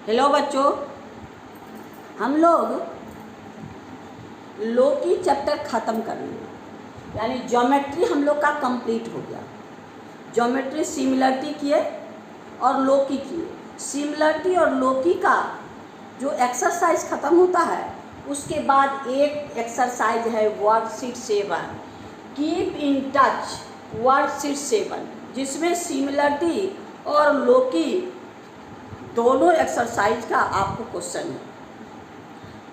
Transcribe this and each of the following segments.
Hello बच्चों, हम लोग लॉकी चैप्टर ख़त्म कर लिए, यानी ज्योमेट्री हम लोग का कंप्लीट हो गया। ज्योमेट्री सिमिलरिटी किए और लॉकी किए। सिमिलरिटी और लॉकी का जो एक्सरसाइज ख़त्म होता है उसके बाद एक एक्सरसाइज है worksheet 7, keep in touch worksheet 7, जिसमें सिमिलरिटी और लॉकी दोनों एक्सरसाइज का आपको क्वेश्चन है।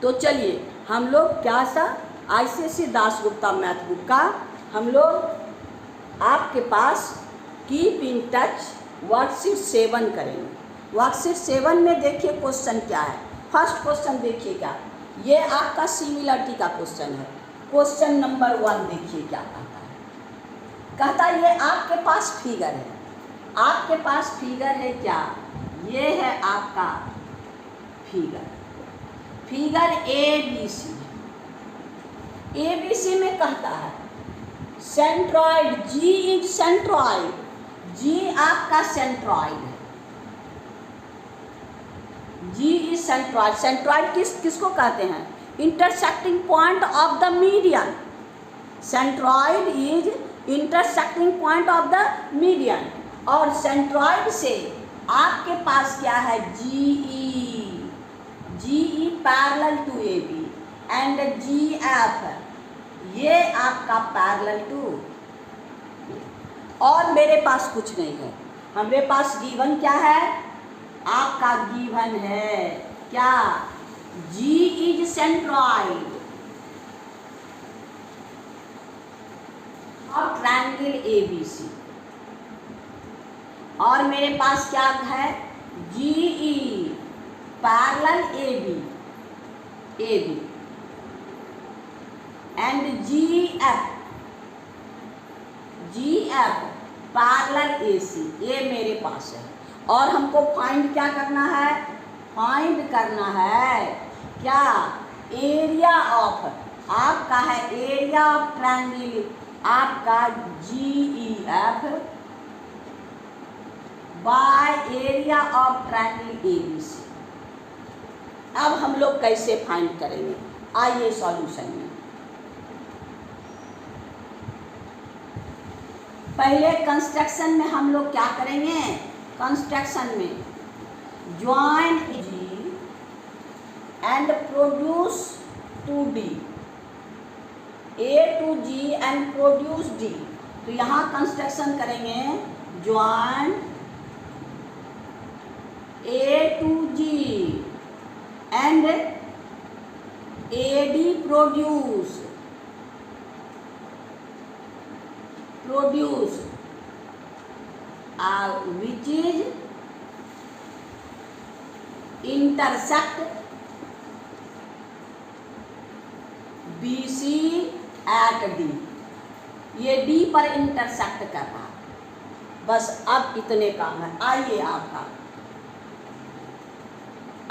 तो चलिए हम लोग क्या सा ICSE दासगुप्ता मैथ बुक का हम लोग आपके पास कीप इन टच वर्कशीट 7 करेंगे। वर्कशीट 7 में देखिए क्वेश्चन क्या है। फर्स्ट क्वेश्चन देखिएगा, ये आपका सिमिलरिटी का क्वेश्चन है। क्वेश्चन नंबर 1 देखिए क्या कहता है। कहता है ये आपके पास फिगर है, आपके पास फिगर है क्या, ये है आपका फिगर ABC। ABC में कहता है centroid G is centroid, G आपका सेंट्रॉइड है, G इज सेंट्रॉइड। सेंट्रॉइड किसको कहते हैं? Intersecting point of the median. Centroid is intersecting point of the median. और सेंट्रॉइड से आपके पास क्या है, GE parallel to AB and GF, ये आपका पैरेलल टू। और मेरे पास कुछ नहीं है, हमारे पास गिवन क्या है, आपका गिवन है क्या, G इज सेंट्रॉइड और ट्रायंगल ABC। और मेरे पास क्या है, GE parallel AB and GF parallel AC, ये मेरे पास है। और हमको फाइंड क्या करना है, फाइंड करना है क्या, एरिया ऑफ, आपका है एरिया ऑफ ट्रायंगल आपका GEF by area of triangle ABC। अब हम लोग कैसे फाइंड करेंगे, आइए सॉल्यूशन में। पहले कंस्ट्रक्शन में हम लोग क्या करेंगे, कंस्ट्रक्शन में join G and produce 2D, A to G and produce D। तो यहाँ कंस्ट्रक्शन करेंगे join A to G and AD produce which is intersect BC at D। ये D पर इंटरसेक्ट कर रहा है। बस अब इतने काम है। आइए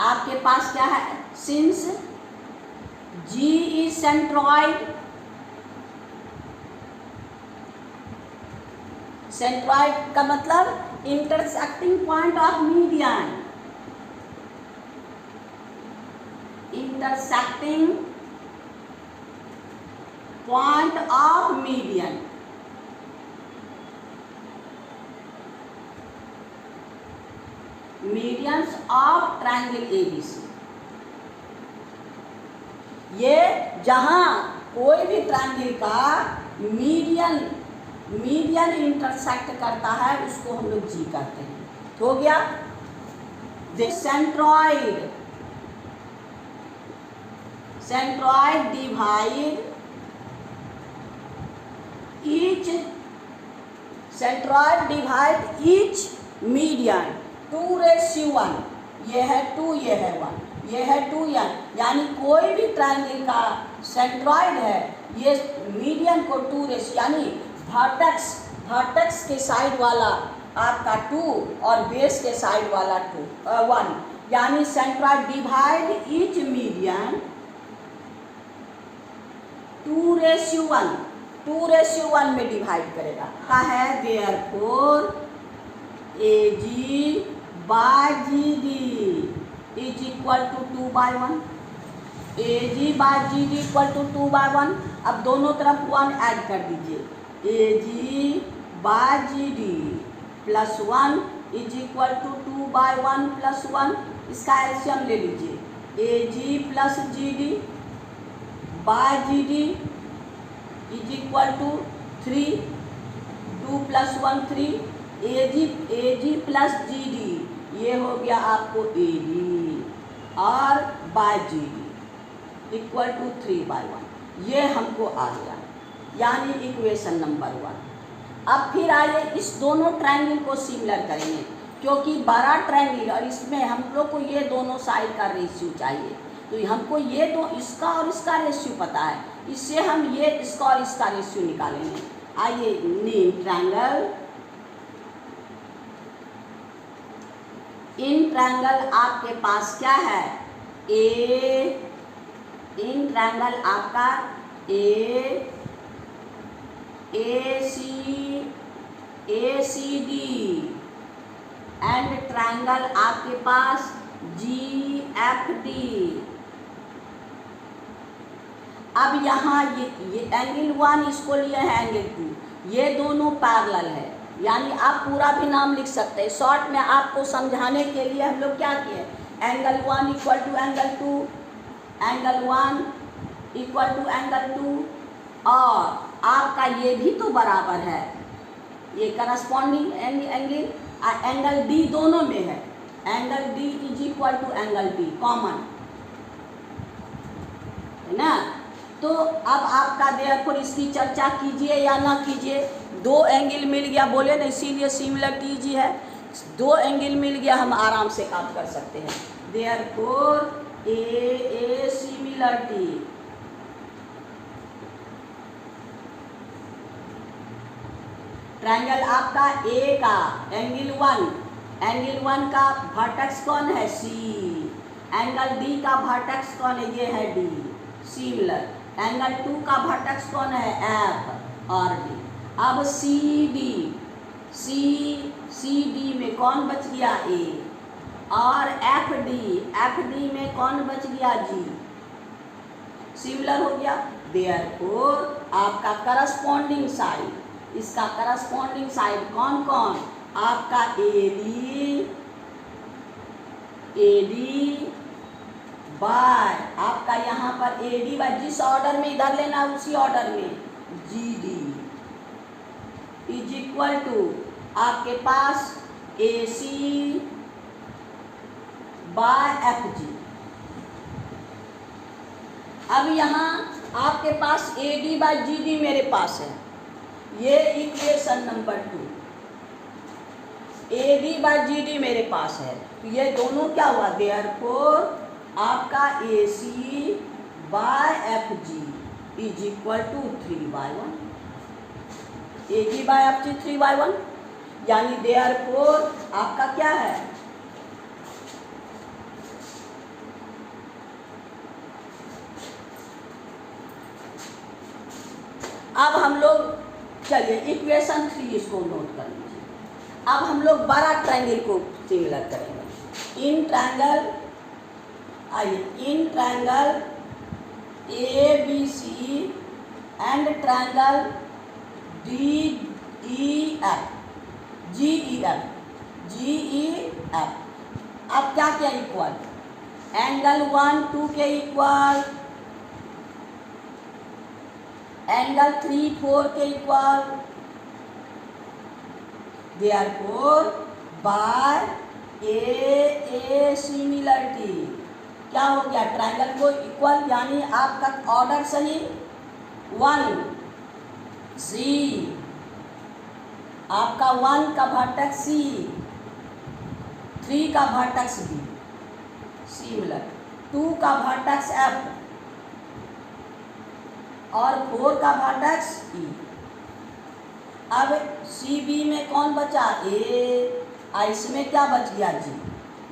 आपके पास क्या है, since G is centroid, centroid का मतलब intersecting point of median, intersecting point of median. Medians of triangle ABC। ये जहां कोई भी ट्रायंगल का मीडियन इंटरसेक्ट करता है उसको हम लोग G कहते हैं। हो गया। सेंट्रॉइड डिवाइड ईच मीडियन 2:1, ये है 2, ये है 1, ये है 2, यानी कोई भी ट्रायंगल का सेंट्रॉइड है, ये मीडियन को 2 यानी वर्टेक्स के साइड वाला आपका 2 और बेस के साइड वाला 1, यानी सेंट्रॉइड डिवाइड ईच मीडियन 2:1 में डिवाइड करेगा। क्या है, therefore AG by GD equal to 2/1, AG by GD equal to 2/1। अब दोनों तरफ 1 ऐड कर दीजिए, AG by GD plus 1 is equal to 2/1 plus 1। इसका एलसीएम ले लीजिए, AG plus GD by GD is equal to 3, 2 plus 1 3, AG plus GD ये हो गया आपको AD और बाय GD इक्वल टू 3/1। ये हमको आ गया, यानी इक्वेशन नंबर 1। अब फिर आइए इस दोनों ट्रायंगल को सिमिलर करेंगे, क्योंकि बड़ा ट्रायंगल और इसमें हम लोग को ये दोनों साइड का रेशियो चाहिए। तो हमको ये दो इसका और इसका रेशियो पता है, इससे हम ये इसका और इसका रेशियो निकालेंगे। आइए इन ट्रायंगल आपके पास क्या है, इन ट्रायंगल आपका ACD एंड ट्रायंगल आपके पास GFD। अब यहाँ ये एंगल 1 इसको लिए है एंगल 2, ये दोनों पैरेलल है, यानी आप पूरा भी नाम लिख सकते हैं। शॉर्ट में आपको समझाने के लिए हम लोग क्या किए, angle 1 equal to angle 2, angle 1 equal to angle 2, और आपका ये भी तो बराबर है, ये करस्पॉन्डिंग एंगल एंगल D दोनों में है, angle D is equal to angle B common है ना। तो अब आपका देयरफॉर इसकी चर्चा कीजिए या ना कीजिए, दो एंगल मिल गया बोले ना, इसीलिए सिमिलरिटी जी है, दो एंगल मिल गया, हम आराम से काम कर सकते हैं। देयरफॉर ए सिमिलरिटी ट्रायंगल आपका ए का एंगल 1 का वर्टेक्स कौन है C, एंगल D का वर्टेक्स कौन है, ये है D सिमिलर, एंगल 2 का वर्टेक्स कौन है F और D। अब CD में कौन बच गया A, और FD में कौन बच गया G, सिमिलर हो गया। देयरफॉर आपका करस्पॉन्डिंग साइड, इसका करस्पॉन्डिंग साइड कौन कौन, आपका AD बाय आपका यहाँ पर AD बाय जिस ऑर्डर में इधर लेना उसी ऑर्डर में GD इज इक्वल टू आपके पास AC बाय FG। अब यहाँ आपके पास AD बाय GD मेरे पास है, ये equation number 2, AD by GD मेरे पास है, तो ये दोनों क्या हुआ, देयरफॉर आपका AC by FG is equal to 3/1, AG by FG 3/1, यानी देयरफॉर आपका क्या है, अब हम लोग चलिए इक्वेशन 3 इसको नोट कर लीजिए। अब हम लोग बड़ा ट्रायंगल को सिमिलर करेंगे। In triangle ABC and triangle GEF। अब क्या क्या इक्वल, एंगल 1 2 के इक्वल, एंगल 3 4 के equal, therefore by A similarity क्या हो गया, ट्रायंगल को इक्वल, यानी आपका ऑर्डर सही 1 C, आपका 1 का वर्टेक्स C, 3 का वर्टेक्स B सिमिलर, 2 का वर्टेक्स F और 4 का वर्टेक्स E। अब CB में कौन बचा A, इसमें क्या बच गया G,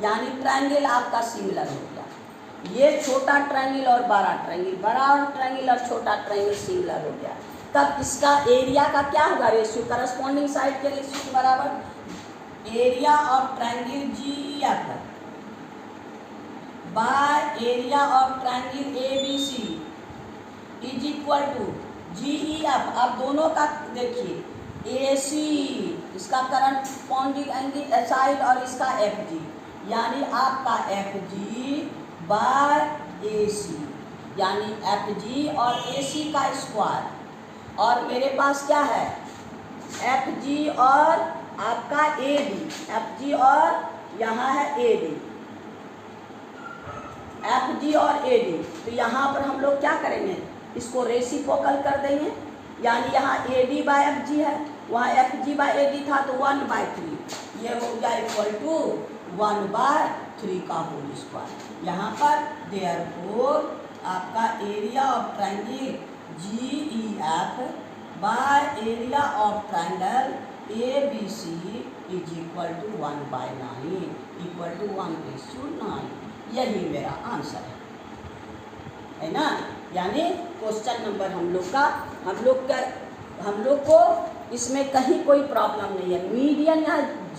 यानी ट्रायंगल आपका सिमिलर हो गया। ये छोटा ट्रायंगल और बड़ा ट्रायंगल, बड़ा ट्रायंगल और छोटा ट्रायंगल सिमिलर हो गया। तब इसका एरिया का क्या होगा रेशियो, करस्पॉन्डिंग साइड के रेशियो के बराबर area of triangle GEF by area of triangle ABC is equal to GEF। अब दोनों का देखिए AC, इसका करंट पॉइंटिंग एंगल साइड और इसका FG, यानी आपका FG बाय AC, यानी FG और AC का स्क्वायर। और मेरे पास क्या है, FG और आपका AD, FG और यहाँ है AD, FG और AD। तो यहाँ पर हम लोग क्या करेंगे, इसको रेसिप्रोकल कर देंगे, यानी यहाँ AD बाय FG है, वहाँ FG बाय AD था, तो 1/3 ये हो गया इक्वल टू 1/3 का होल स्क्वायर। यहाँ पर देयरफॉर आपका area of triangle GEF by area of triangle ABC is equal to 1/9 equal to 1:9। यही मेरा आंसर है ना। यानी क्वेश्चन नंबर हम लोग को इसमें कहीं कोई प्रॉब्लम नहीं है। मीडियन या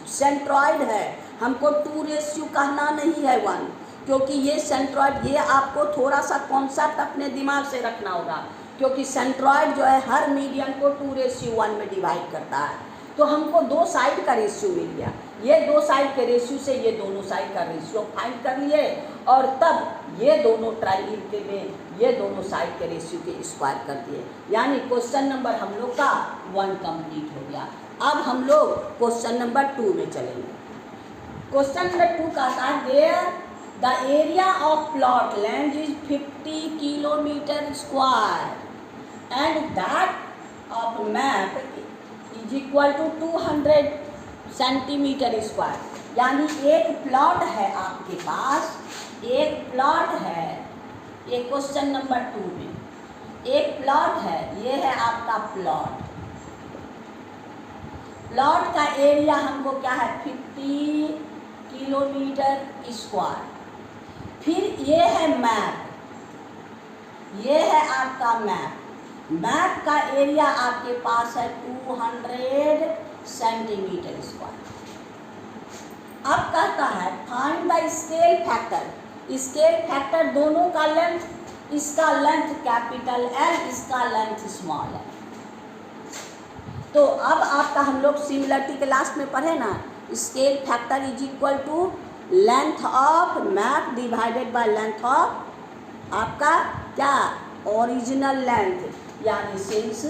सेंट्रॉइड है, हमको 2:1 कहना नहीं है 1, क्योंकि ये सेंट्रॉइड, ये आपको थोड़ा सा कॉन्सेप्ट अपने दिमाग से रखना होगा, क्योंकि सेंट्रॉइड जो है हर मीडियन को 2:1 में डिवाइड करता है। तो हमको 2 साइड का रेशियो मिल गया, ये 2 साइड के रेशियो से ये दोनों साइड का रेशियो फाइंड कर लिए, और तब ये दोनों ट्रायंगल के में ये दोनों साइड के रेशियो के स्क्वायर कर दिए। यानी क्वेश्चन नंबर हम लोग का 1 कंप्लीट हो गया। अब हम लोग क्वेश्चन नंबर 2 में चलेंगे। क्वेश्चन नंबर 2 कहता है there the area of plot land is 50 kilometre square and that of map is equal to 200 centimetre square. यानी एक प्लॉट है आपके पास, एक प्लॉट है, ये क्वेश्चन नंबर 2 में एक प्लॉट है, ये है आपका प्लॉट। प्लॉट का एरिया हमको क्या है 50 किलोमीटर स्क्वायर। फिर ये है मैप, ये है आपका मैप। मैप का एरिया आपके पास है 200 सेंटीमीटर स्क्वायर। अब कहता है find the scale factor. Scale factor दोनों का लेंथ, इसका लेंथ कैपिटल L, इसका लेंथ स्मॉल है। तो अब आपका हम लोग सिमिलरिटी के लास्ट में पढ़े ना, scale factor is equal to length of map divided by length of आपका क्या ओरिजिनल लेंथ। यानी सिंस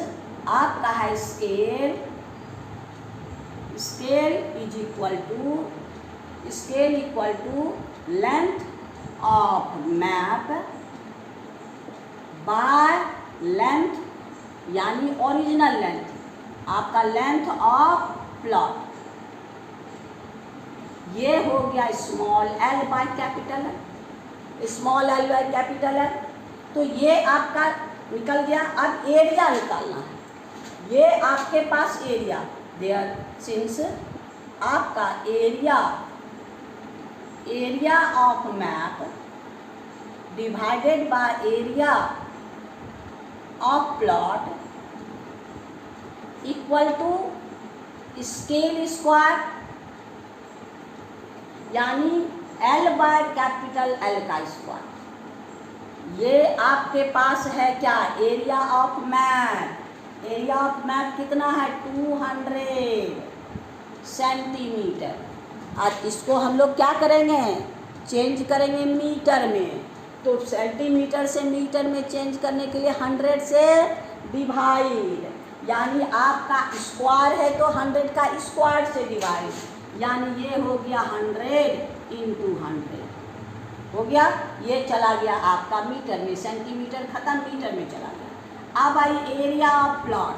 आपका है scale is equal to length of map by length, यानी ओरिजिनल लेंथ आपका लेंथ ऑफ प्लॉट, ये हो गया स्मॉल l बाय कैपिटल है, स्मॉल l बाय कैपिटल है। तो ये आपका निकल गया। अब एरिया निकालना है, ये आपके पास एरिया देयर सिंस आपका area of map divided by area of plot equal to scale square, यानी L बाय कैपिटल L का स्क्वायर। ये आपके पास है क्या area of map. Area of map कितना है 200 सेंटीमीटर। आज इसको हम लोग क्या करेंगे, चेंज करेंगे मीटर में। तो सेंटीमीटर से मीटर में चेंज करने के लिए 100 से डिवाइड, यानी आपका स्क्वायर है तो 100 का स्क्वायर से डिवाइड, यानी ये हो गया 100 × 100 हो गया। ये चला गया आपका मीटर में, सेंटीमीटर खत्म, मीटर में चला गया। अब eye area of plot.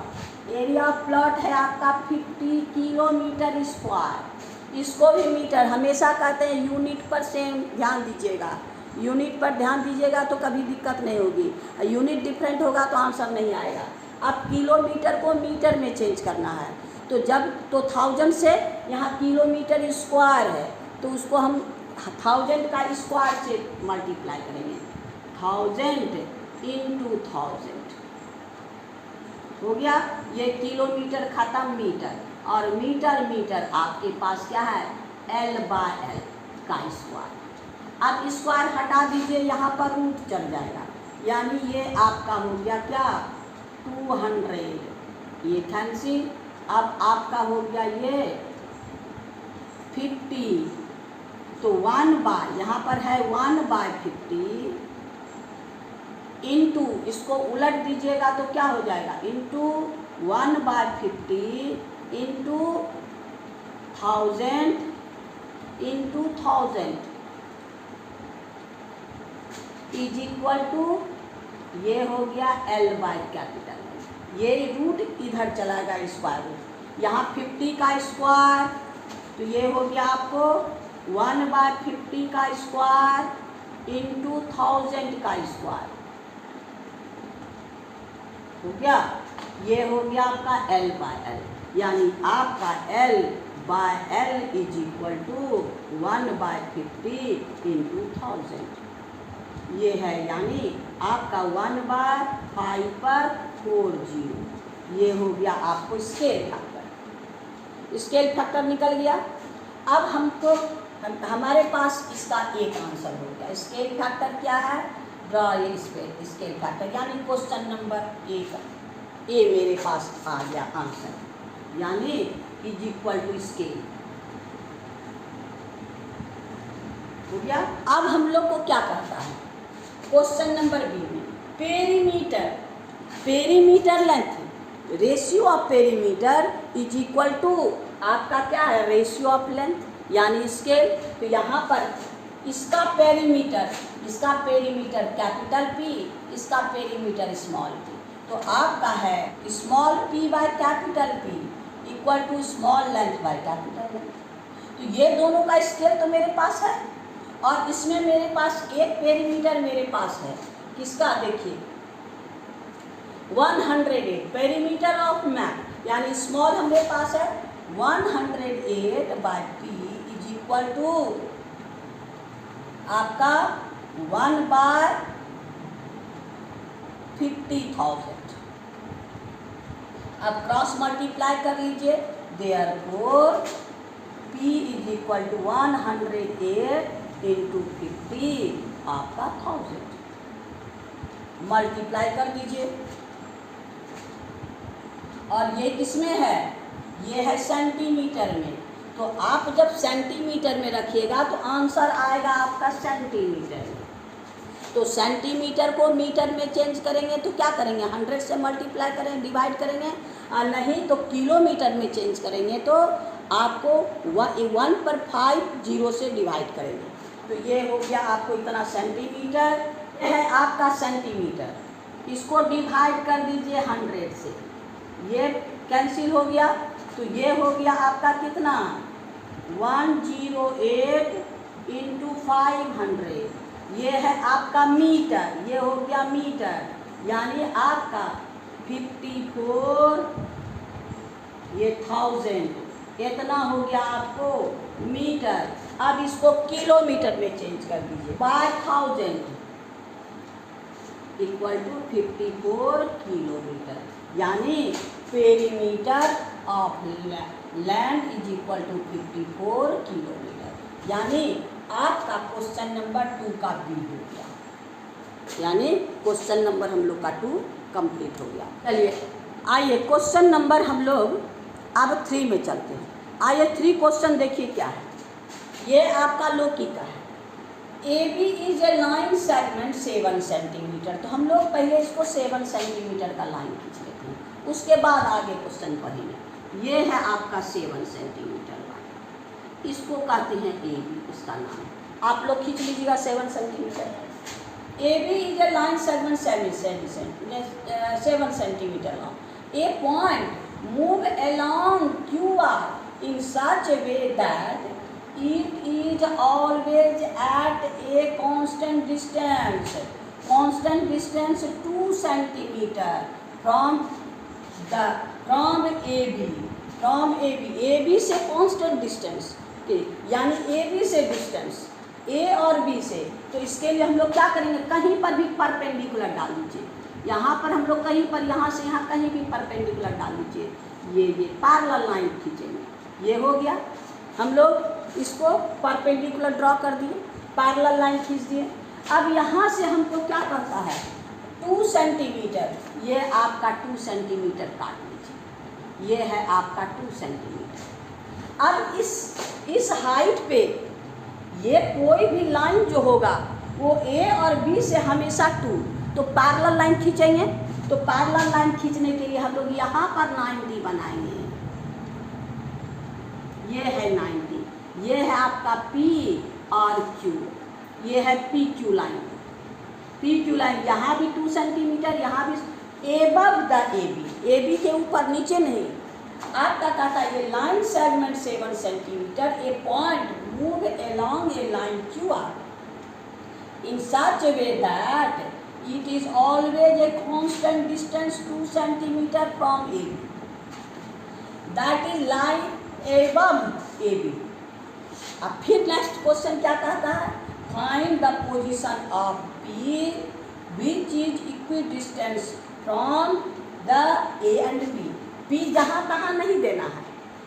Area of plot है आपका 50 किलोमीटर स्क्वायर। इसको भी मीटर, हमेशा कहते हैं यूनिट पर सेम ध्यान दीजिएगा, यूनिट पर ध्यान दीजिएगा तो कभी दिक्कत नहीं होगी। यूनिट डिफरेंट होगा तो आंसर नहीं आएगा। अब किलोमीटर को मीटर में चेंज करना है, तो जब तो 1000 से यहाँ किलोमीटर स्क्वायर है तो उसको हम 1000 का स्क्वायर से मल्टीप्लाई करेंगे, 1000 × 1000 हो गया। ये किलोमीटर खत्म, मीटर, और मीटर आपके पास क्या है L बाय L का स्क्वायर। अब स्क्वायर हटा दीजिए, यहाँ पर रूट चल जाएगा, यानी ये आपका हो गया क्या 200, ये कैंसिल। अब आपका हो गया ये 50, तो 1/, यहाँ पर है 1/50 इंटू, इसको उलट दीजिएगा तो क्या हो जाएगा, into 1/50 into 1000 into 1000 is equal to, ये हो गया L/कैपिटल। ये रूट इधर चलाएगा स्क्वायर रूट, यहाँ 50 का स्क्वायर, तो ये हो गया आपको 1/50 का स्क्वायर इंटू 1000 का स्क्वायर हो गया। ये हो गया आपका L/L, यानी आपका L/L is equal to 1/50 into 1000। ये है यानी आपका 1/5 पर 40। ये हो गया आपको स्केल फैक्टर। स्केल फैक्टर निकल गया। अब हमको हमारे पास इसका एक आंसर हो गया। स्केल फैक्टर क्या है, ड्रॉ ये स्केल फैक्टर, यानी क्वेश्चन नंबर 1 ए मेरे पास आ गया आंसर, यानी इज इक्वल टू स्केल हो गया। अब हम लोग को क्या करता है, क्वेश्चन नंबर बी में perimeter length, ratio of perimeter is equal to आपका क्या है, रेशियो ऑफ लेंथ, यानी स्केल। तो यहाँ पर इसका पेरीमीटर कैपिटल P, इसका पेरीमीटर स्मॉल p, तो आपका है small p by capital P equal to small length by capital length. तो ये दोनों का स्केल तो मेरे पास है, और इसमें मेरे पास एक पेरीमीटर मेरे पास है, किसका देखिए 108 पेरीमीटर ऑफ मैप, यानी स्मॉल हमारे पास है 108 by P is equal to आपका 1/50,000। अब क्रॉस मल्टीप्लाई कर लीजिए, therefore P is equal to 108 into 50 आपका 1000, मल्टीप्लाई कर दीजिए। और ये किसमें है, ये है सेंटीमीटर में, तो आप जब सेंटीमीटर में रखिएगा तो आंसर आएगा आपका सेंटीमीटर में। तो सेंटीमीटर को मीटर में चेंज करेंगे तो क्या करेंगे, 100 से मल्टीप्लाई करेंगे, डिवाइड करेंगे, और नहीं तो किलोमीटर में चेंज करेंगे तो आपको 1 पर 5 0 से डिवाइड करेंगे। तो ये हो गया आपको इतना सेंटीमीटर है आपका सेंटीमीटर। इसको डिवाइड कर दीजिए 100 से, ये कैंसिल हो गया, तो ये हो गया आपका कितना 108 इंटू 500, ये है आपका मीटर, ये हो गया मीटर, यानी आपका 54 ये 1000 इतना हो गया आपको मीटर। अब इसको किलोमीटर में चेंज कर दीजिए, 5000 इक्वल टू 54 किलोमीटर, यानी perimeter of land is equal to 54 kilometre, यानी आपका क्वेश्चन नंबर 2 का बी हो गया, यानी क्वेश्चन नंबर हम लोग का 2 कंप्लीट हो गया। चलिए आइए क्वेश्चन नंबर हम लोग अब 3 में चलते हैं। आइए 3 क्वेश्चन देखिए क्या है। ये आपका लौकी का है, AB is a line segment 7 centimetre. तो हम लोग पहले इसको 7 सेंटीमीटर का लाइन खींच लेते हैं, उसके बाद आगे क्वेश्चन पढ़ेंगे। ये है आपका 7 सेंटीमीटर लाइन, इसको कहते हैं AB, इसका नाम आप लोग खींच लीजिएगा 7 centimetre. AB is a line segment 7 centimetre long. A point move along QR in such a way that it is always at a constant distance 2 centimeter from AB से कांस्टेंट डिस्टेंस के, यानी AB से distance A और B से। तो इसके लिए हम लोग क्या करेंगे, कहीं पर भी परपेंडिकुलर डाल दीजिए, यहाँ पर हम लोग कहीं पर, यहाँ से यहाँ कहीं भी परपेंडिकुलर डाल दीजिए, ये पैरेलल लाइन खींचेंगे। ये हो गया, हम लोग इसको परपेंडिकुलर ड्रॉ कर दिए। पैरेलल लाइन खींच दिए। अब यहाँ से हमको क्या कहता है 2 सेंटीमीटर, ये आपका 2 सेंटीमीटर काट लीजिए, ये है आपका 2 सेंटीमीटर। अब इस हाइट पे ये कोई भी लाइन जो होगा वो ए और बी से हमेशा 2, तो पैरेलल लाइन खींचेंगे। तो पैरेलल लाइन खींचने के लिए हम लोग यहाँ पर 90 बनाएंगे, ये है 90, ये है आपका P और Q, ये है PQ लाइन। PQ लाइन यहाँ भी 2 सेंटीमीटर, यहाँ भी एबव द AB के ऊपर, नीचे नहीं। आपका कहता है ये line segment 7 centimetre, A point move along a line QR in such a way that it is always a constant distance 2 centimeter from AB, that is line above AB। अब फिर नेक्स्ट क्वेश्चन क्या कहता है, find the position of P which is equidistant from the A and B। P जहाँ तहाँ नहीं देना है,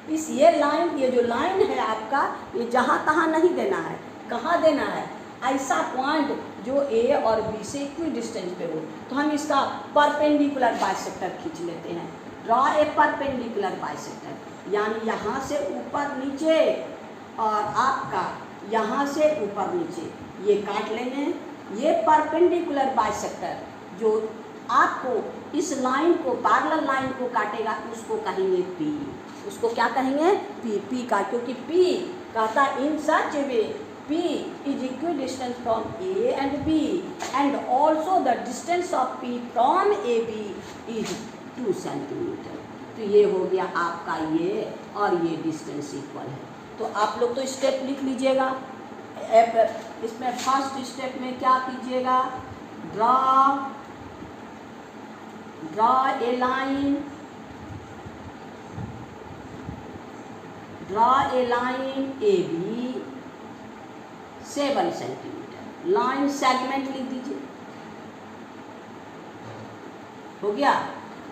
ये लाइन, ये जो लाइन है आपका, ये जहाँ तहाँ नहीं देना है, कहाँ देना है, ऐसा पॉइंट जो ए और बी से इक्वी डिस्टेंस पे हो। तो हम इसका परपेंडिकुलर बाइसेक्टर खींच लेते हैं। ड्रॉ ए परपेंडिकुलर बाइसेक्टर, यानी यहाँ से ऊपर नीचे और आपका यहाँ से ऊपर नीचे, ये काट लेंगे। ये परपेंडिकुलर बाइसेक्टर जो आपको इस लाइन को, पैरेलल लाइन को काटेगा, उसको कहेंगे पी। उसको क्या कहेंगे, पी का, क्योंकि पी कहता है इन सच वे P is equidistant from A and B and also the distance of P from AB is 2 centimetre. तो ये हो गया आपका ये, और ये डिस्टेंस इक्वल है। तो आप लोग तो स्टेप लिख लीजिएगा। इसमें फर्स्ट स्टेप में क्या कीजिएगा, draw a line, AB 7 centimetre, line segment लिख दीजिए, हो गया।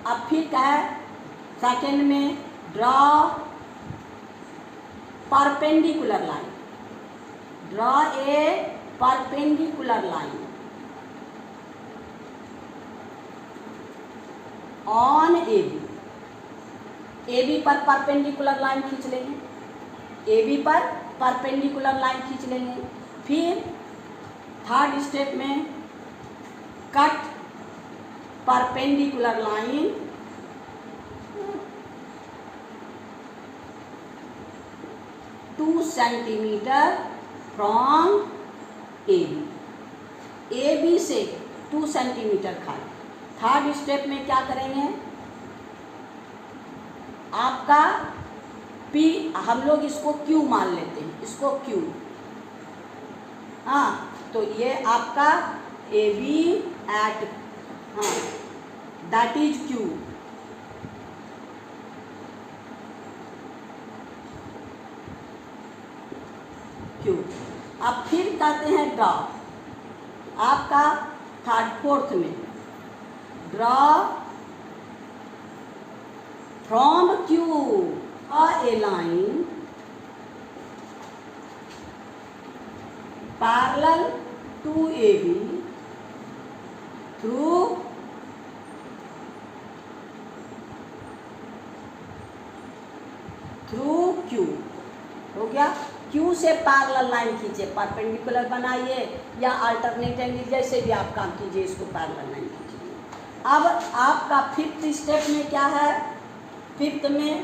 अब फिर क्या है, सेकेंड में draw perpendicular line, draw a perpendicular line on AB पर परपेंडिकुलर लाइन खींच लेंगे, AB पर परपेंडिकुलर लाइन खींच लेंगे। फिर थर्ड स्टेप में cut perpendicular line two centimetre from AB से 2 सेंटीमीटर खाली। थर्ड स्टेप में क्या करेंगे, आपका P, हम लोग इसको Q मान लेते हैं, इसको Q, हाँ, तो ये आपका AB एट, हाँ, दैट इज Q। अब फिर कहते हैं ड्रॉ, आपका थर्ड फोर्थ में draw from Q a line parallel to AB through Q। हो गया, Q से पैरेलल लाइन खींचे, परपेंडिकुलर बनाइए या अल्टरनेट एंगल, जैसे भी आप काम कीजिए, इसको पैरेलल लाइन खींचिए। अब आपका फिफ्थ स्टेप में क्या है, फिफ्थ में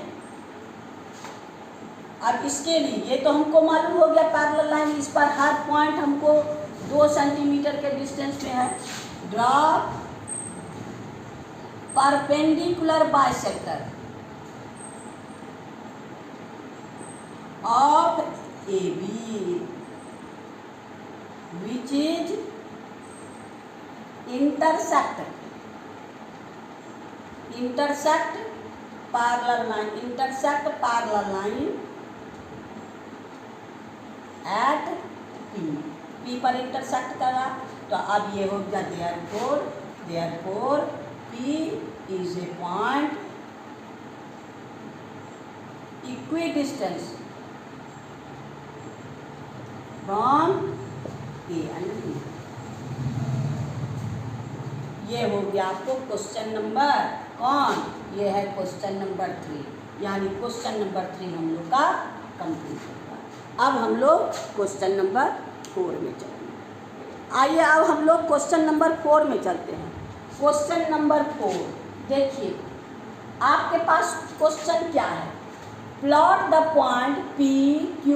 अब इसके लिए ये तो हमको मालूम हो गया पैरेलल लाइन, इस पर हर पॉइंट हमको 2 सेंटीमीटर के डिस्टेंस में है। Draw perpendicular bisector of AB which is intersect parallel line at P पर इंटरसेक्ट करा। तो अब ये हो गया therefore P is a point equidistant from A and B. ये हो गया आपको क्वेश्चन नंबर कौन, ये है क्वेश्चन नंबर 3, यानी क्वेश्चन नंबर 3 हम लोग का कंप्लीट होगा। अब हम लोग क्वेश्चन नंबर 4 में चलेंगे। आइए अब हम लोग क्वेश्चन नंबर 4 में चलते हैं। क्वेश्चन नंबर 4 देखिए, आपके पास क्वेश्चन क्या है, plot the point P, Q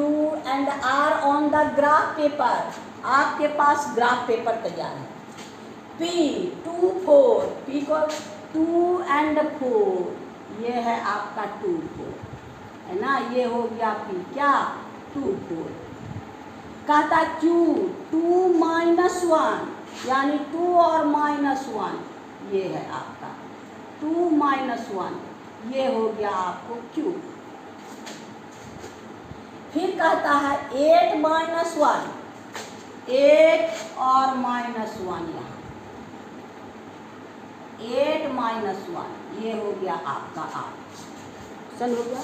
and R on the graph paper. आपके पास ग्राफ पेपर तैयार है। P 2 4, P को 2 एंड 4, ये है आपका 2 4 है ना, ये हो गया P क्या 2 4। कहता Q 2 -1, यानी 2 और -1, ये है आपका 2 -1, ये हो गया आपको Q। फिर कहता है 8 -1, 8 और -1 यहाँ 8 -1, ये हो गया आपका 8। सन हो गया।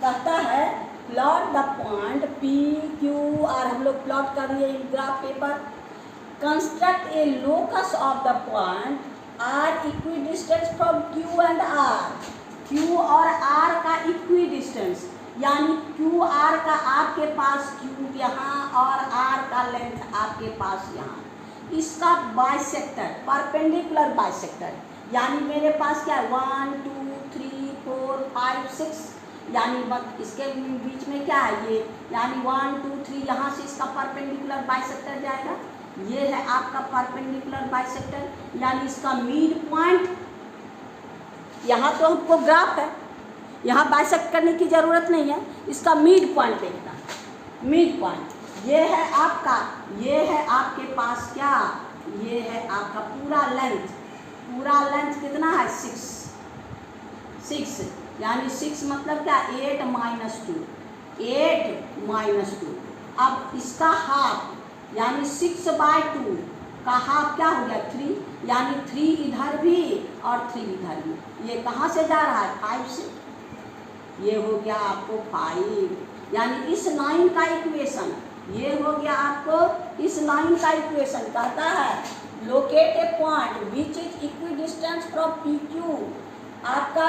कहता है plot the point P, Q, R, हम लोग प्लॉट कर रहे हैं graph paper. Construct A locus of the point R equi distance from Q and R। Q और R का इक्वी डिस्टेंस, यानी Q R का आपके पास Q यहाँ और R का लेंथ आपके पास यहाँ, इसका बाइसेक्टर परपेंडिकुलर बाइसेक्टर, यानी मेरे पास क्या है 1 2 3 4 5 6, यानी इसके बीच में क्या है ये, यानी 1 2 3 यहाँ से इसका परपेंडिकुलर बाइसेक्टर जाएगा, ये है आपका परपेंडिकुलर बाइसेक्टर, यानी इसका मिड पॉइंट। यहाँ तो हमको ग्राफ है, यहाँ बाइसेक्ट करने की ज़रूरत नहीं है, इसका मिड पॉइंट देखना है। मिड पॉइंट ये है आपका, ये है आपके पास क्या, ये है आपका पूरा लेंथ, पूरा लेंथ कितना है 6, यानी 6 मतलब क्या 8 -2, 8 -2। अब इसका हाफ, यानी 6/2 का हाफ क्या हो गया 3, यानी 3 इधर भी और 3 इधर भी, ये कहाँ से जा रहा है 5 से, ये हो गया आपको 5, यानी इस लाइन का इक्वेशन, ये हो गया आपको इस लाइन का इक्वेशन। कहता है locate a point which is equi distance from PQ। आपका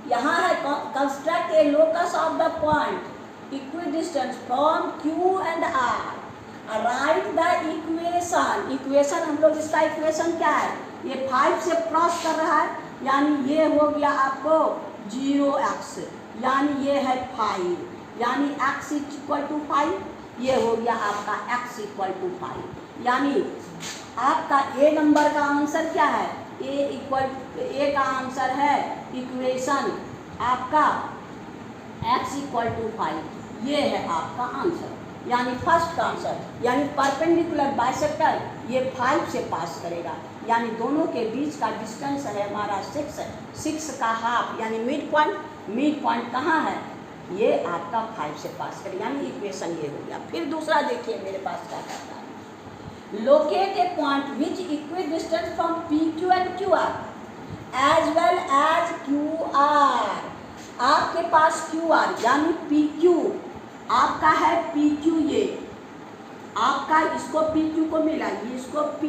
यहाँ है construct A locus of the point equi distance from Q and R। Right the equation, equation हम लोग इसका इक्वेशन क्या है, ये 5 से क्रॉस कर रहा है, यानी ये हो गया आपको 0x, यानी ये है 5, यानी x = 5, ये हो गया आपका x = 5, यानी आपका ए नंबर का आंसर क्या है, ए का आंसर है इक्वेशन आपका x = 5, ये है आपका आंसर, यानी फर्स्ट का आंसर, यानी परपेंडिकुलर बाइसेक्टर ये 5 से पास करेगा, यानी दोनों के बीच का डिस्टेंस है हमारा 6 का हाफ, यानी मिड पॉइंट कहाँ है, ये आपका 5 से पास करेगा, यानी इक्वेशन ये हो गया। फिर दूसरा देखिए मेरे पास क्या कहता है, locate a point which equidistance from PQ and QR as well as QR। आपके पास QR यानी PQ आपका है, PQ ये आपका, इसको PQ को मिला, ये इसको P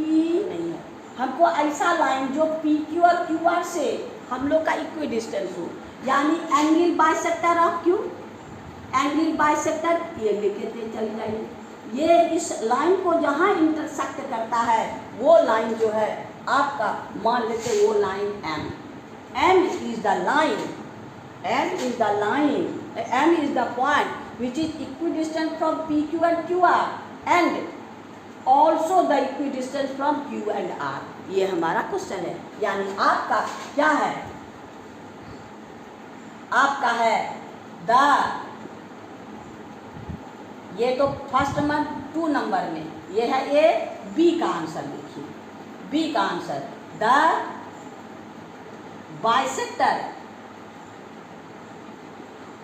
नहीं है, हमको ऐसा लाइन जो PQ और QR से हम लोग का इक्वी डिस्टेंस हो, यानी angle bisector of Q, angle bisector ये लेके चले जाइए, ये इस लाइन को जहाँ इंटरसेक्ट करता है वो लाइन जो है आपका, मान लेते वो line M is the line, M is the point which is equidistant from PQ and QR and also the equidistant from Q and R। ये हमारा क्वेश्चन है, यानी आपका क्या है, आपका है द, ये तो फर्स्ट मंथ 2 नंबर में ये है ए, बी का आंसर लिखिए, बी का answer the bisector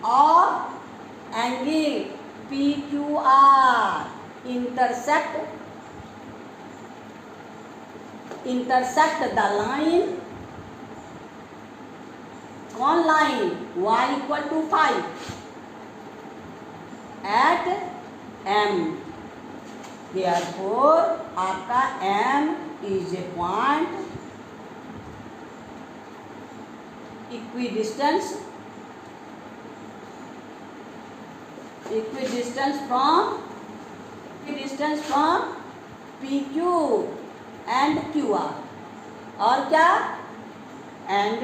of angle PQR intersect the line, कौन line, y = 5 at M, Therefore आपका M is a point equidistance from PQ and QR, और क्या, and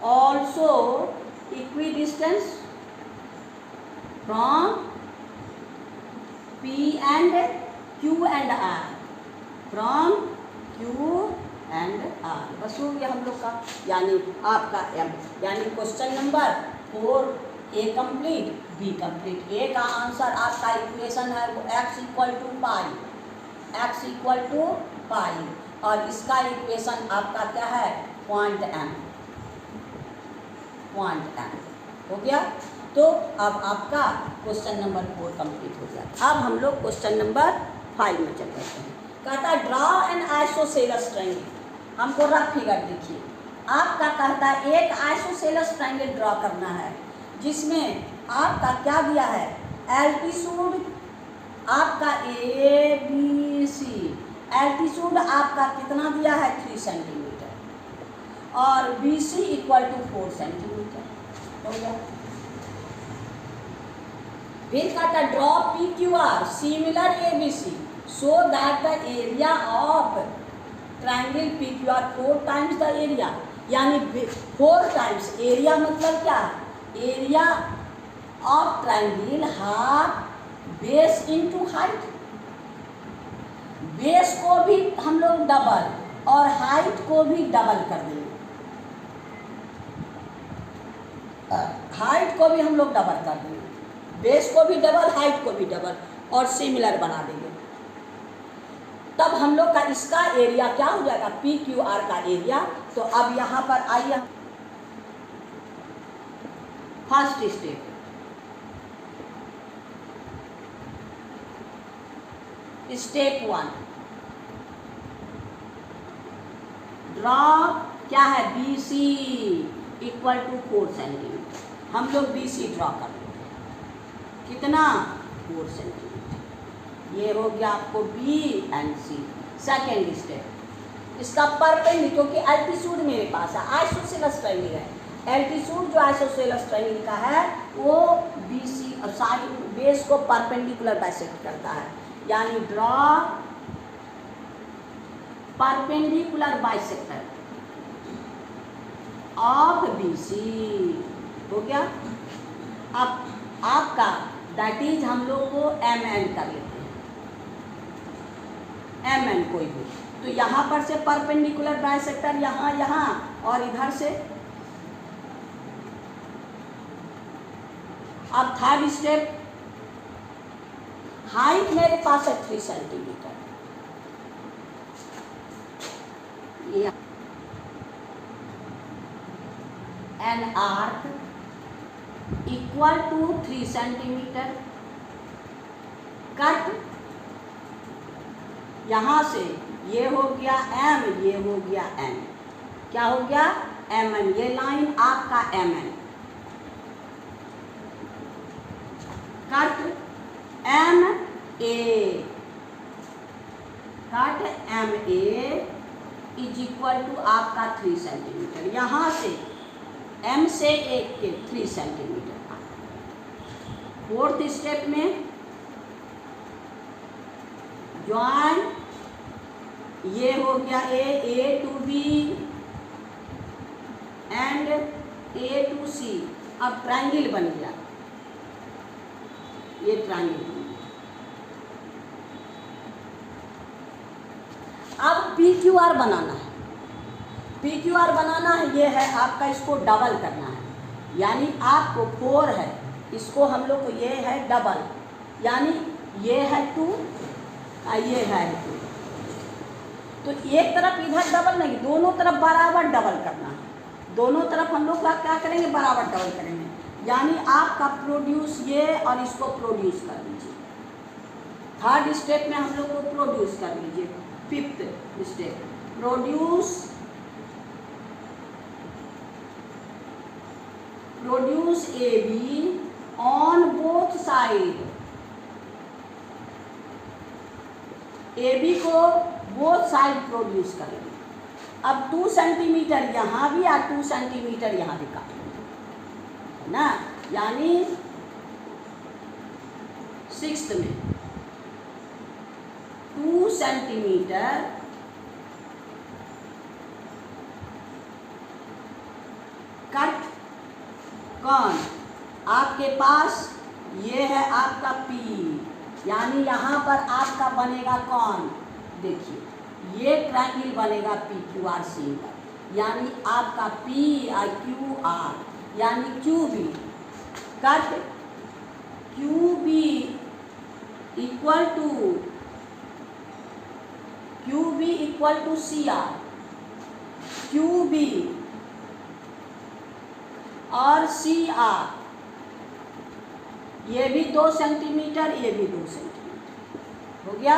also equidistance from P and Q and R, from Q and R। बस हो गया हम लोग का, यानी आपका M, यानी question number 4 A complete, B complete. A का आंसर आपका इक्वेशन है वो x इक्वल टू पाई, और इसका इक्वेशन आपका क्या है, पॉइंट M हो गया। तो अब आपका क्वेश्चन नंबर 4 कंप्लीट हो गया। अब हम लोग क्वेश्चन नंबर 5 में चल रहे हैं। कहता है ड्रॉ एन आइसोसेलेस ट्रायंगल, हमको रफ फिगर देखिए। आपका कहता है एक आइसोसेलेस ट्रायंगल ड्रॉ करना है, जिसमें आपका क्या दिया है, एल्टीट्यूड आपका ABC, एल्टीट्यूड आपका कितना दिया है 3 सेंटीमीटर, और BC इक्वल टू 4 सेंटीमीटर हो गया। फिर कहता है draw PQR similar ABC so that the area of triangle PQR 4 times the area, यानी 4 टाइम्स एरिया, मतलब क्या, area of triangle half base into height. Base को भी हम लोग डबल और हाइट को भी डबल कर देंगे, हाइट को भी हम लोग डबल कर देंगे, बेस को भी डबल, हाइट को भी डबल, और सिमिलर बना देंगे। तब हम लोग का इसका एरिया क्या हो जाएगा, PQR का एरिया। तो अब यहाँ पर आइए, फर्स्ट स्टेप, स्टेप 1 ड्रॉ क्या है, BC इक्वल टू 4 सेंटीमीटर। हम लोग BC ड्रॉ कर लेते हैं, कितना, 4 सेंटीमीटर। ये हो गया आपको B and C। Second step, इसका परपेंडिकुलर, क्योंकि एल्टीट्यूड मेरे पास है, आइसोसेलेस ट्रायंगल है, एल्टीट्यूड जो आइसोसेलेस ट्रायंगल का है वो BC और साइड बेस को परपेंडिकुलर बाइसेक्ट करता है, यानी draw perpendicular bisector of BC हो गया। अब आपका दैट इज हम लोग को MN कर लेते हैं, MN कोई भी, तो यहाँ पर से परपेंडिकुलर बाइसेक्टर यहाँ और इधर से। अब थर्ड स्टेप, हाइट मेरे पास है 3 centimetre, an arc equal to 3 centimetre, cut यहाँ से ये हो गया M, ये हो गया N, क्या हो गया MN, ये लाइन आपका MN, cut MA, cut MA is equal to आपका 3 सेंटीमीटर, यहाँ से M से 1 के 3 सेंटीमीटर। फोर्थ स्टेप में ज्वाइन, ये हो गया A to B and A to C। अब ट्रायंगल बन गया, ये ट्रायंगल बन गया। अब PQR बनाना है, PQR बनाना है, ये है आपका, इसको डबल करना है, यानी आपको 4 है, इसको हम लोग को ये है डबल, यानी ये है 2 और ये है 2, तो एक तरफ इधर डबल नहीं, दोनों तरफ बराबर डबल करना है, दोनों तरफ हम लोग क्या करेंगे, बराबर डबल करेंगे, यानी आपका प्रोड्यूस ये और इसको प्रोड्यूस कर लीजिए। थर्ड स्टेप में हम लोग को प्रोड्यूस कर लीजिए। Fifth step, produce AB on both side AB को वो साइड प्रोड्यूस करेंगे। अब 2 सेंटीमीटर यहाँ भी और 2 सेंटीमीटर यहाँ भी काट लेंगे, है ना। यानी 6th में 2 सेंटीमीटर कट कौन, आपके पास ये है आपका P, यानी यहाँ पर आपका बनेगा कौन, देखिए ये ट्रायंगल बनेगा PQR सिंबल, यानी आपका PQR यानी QB, cut QB equal to CR, QB और CR, ये भी 2 सेंटीमीटर, ये भी 2 सेंटीमीटर हो गया।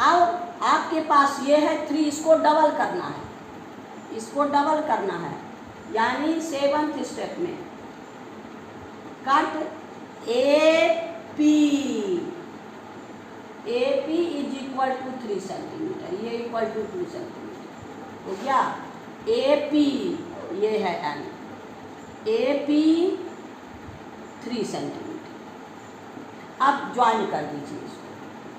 अब आपके पास ये है 3, इसको डबल करना है, इसको डबल करना है, यानी 7th स्टेप में cut AP is equal to 3 centimetre, ये इक्वल टू 2 सेंटीमीटर हो गया। AP ये है N, AP 3 सेंटीमीटर। अब ज्वाइन कर दीजिए इसको,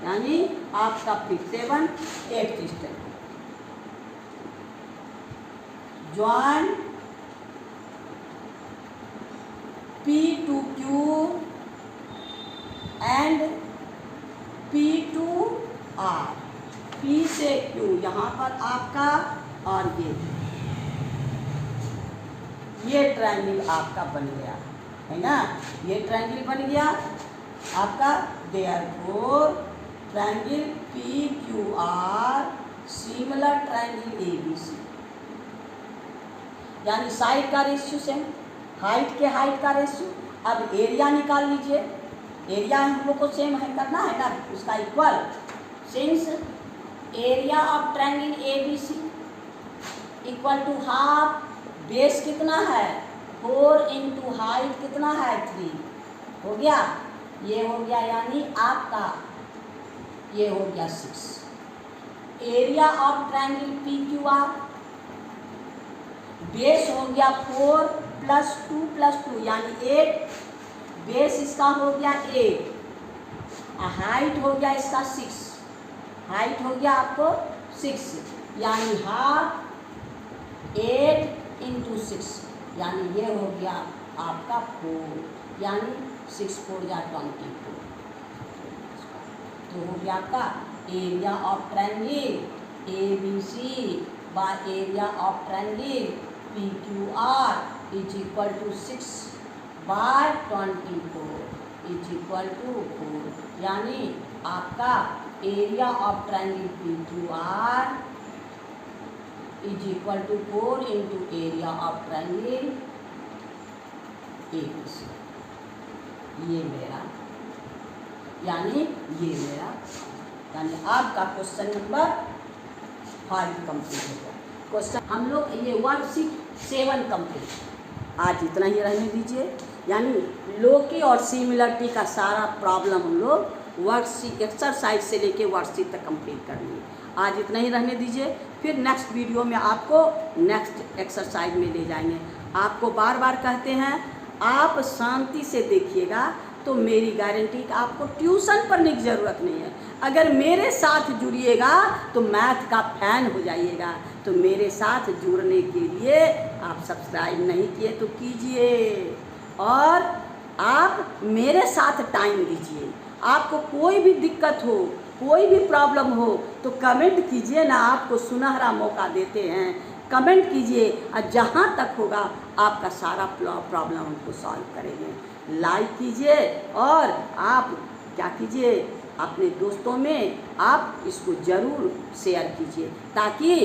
यानी आपका 7 8th step, join P to Q and P to R, P से Q यहाँ पर आपका, और ये ट्रायंगल आपका बन गया, है ना, ये ट्रायंगल बन गया आपका। Therefore triangle PQR similar triangle ABC, यानी साइड का रेशियो सेम, हाइट के हाइट का रेशियो। अब एरिया निकाल लीजिए, एरिया हम लोग को सेम है करना है ना, उसका equal, since area of triangle ABC equal to half, base कितना है 4 इंटू हाइट कितना है 3, हो गया, ये हो गया, यानी आपका ये हो गया 6। Area of triangle PQR, base हो गया 4 + 2 + 2 यानी 8, बेस इसका हो गया 8, हाइट हो गया इसका 6, हाइट हो गया आपको 6, यानी हाफ 8 इंटू 6, यानी ये हो गया आपका 4, यानी 6 4 या 24, तो हो गया आपका area of triangle ABC by area of triangle PQR is equal to 6 by 24 is equal to 4, यानी आपका area of triangle PQR is equal to 4 into area of triangle ABC, ये मेरा, यानी ये मेरा, यानी आपका क्वेश्चन नंबर 5 कंप्लीट हो गया। क्वेश्चन हम लोग ये वर्कशीट 7 कंप्लीट, आज इतना ही रहने दीजिए, यानी लोकी और सिमिलरिटी का सारा प्रॉब्लम हम लोग वर्कशीट एक्सरसाइज से लेके वर्कशीट तक कंप्लीट कर लिए। आज इतना ही रहने दीजिए, फिर नेक्स्ट वीडियो में आपको नेक्स्ट एक्सरसाइज में ले जाएंगे। आपको बार बार कहते हैं आप शांति से देखिएगा तो मेरी गारंटी कि आपको ट्यूशन पढ़ने की ज़रूरत नहीं है। अगर मेरे साथ जुड़िएगा तो मैथ का फैन हो जाइएगा। तो मेरे साथ जुड़ने के लिए आप सब्सक्राइब नहीं किए तो कीजिए, और आप मेरे साथ टाइम दीजिए। आपको कोई भी दिक्कत हो, कोई भी प्रॉब्लम हो तो कमेंट कीजिए ना, आपको सुनहरा मौका देते हैं। कमेंट कीजिए और जहाँ तक होगा आपका सारा प्रॉब्लम हमको सॉल्व करेंगे। लाइक कीजिए और आप क्या कीजिए, अपने दोस्तों में आप इसको ज़रूर शेयर कीजिए ताकि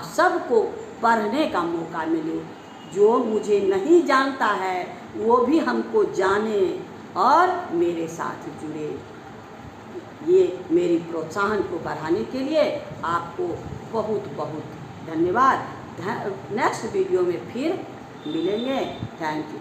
सबको पढ़ने का मौका मिले। जो मुझे नहीं जानता है वो भी हमको जाने और मेरे साथ जुड़े। ये मेरी प्रोत्साहन को बढ़ाने के लिए आपको बहुत बहुत धन्यवाद। नेक्स्ट वीडियो में फिर मिलेंगे। Thank you.